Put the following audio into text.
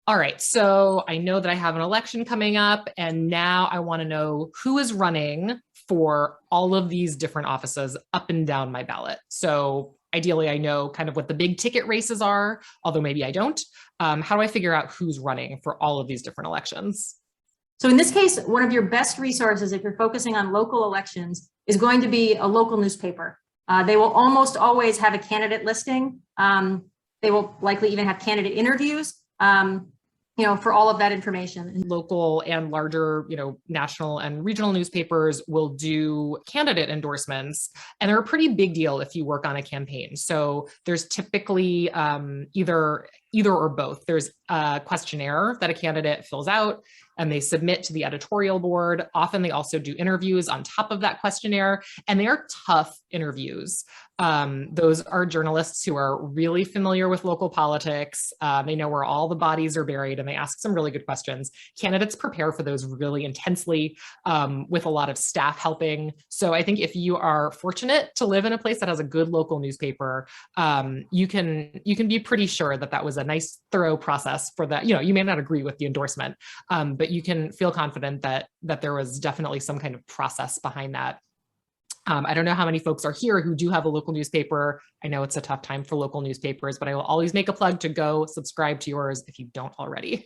All right, so I know that I have an election coming up, and now I want to know who is running for all of these different offices up and down my ballot. So ideally, I know kind of what the big ticket races are, although maybe I don't. How do I figure out who's running for all of these different elections? So in this case, one of your best resources, if you're focusing on local elections, is going to be a local newspaper. They will almost always have a candidate listing. They will likely even have candidate interviews, for all of that information. Local and larger, national and regional newspapers will do candidate endorsements, and they're a pretty big deal if you work on a campaign. So there's typically either or both. There's a questionnaire that a candidate fills out and they submit to the editorial board. Often they also do interviews on top of that questionnaire, and they are tough interviews. Those are journalists who are really familiar with local politics. They know where all the bodies are buried, and they ask some really good questions. Candidates prepare for those really intensely, with a lot of staff helping. So I think if you are fortunate to live in a place that has a good local newspaper, you can be pretty sure that that was a nice, thorough process for that. You may not agree with the endorsement, but you can feel confident that there was definitely some kind of process behind that. I don't know how many folks are here who do have a local newspaper. I know it's a tough time for local newspapers, but I will always make a plug to go subscribe to yours if you don't already.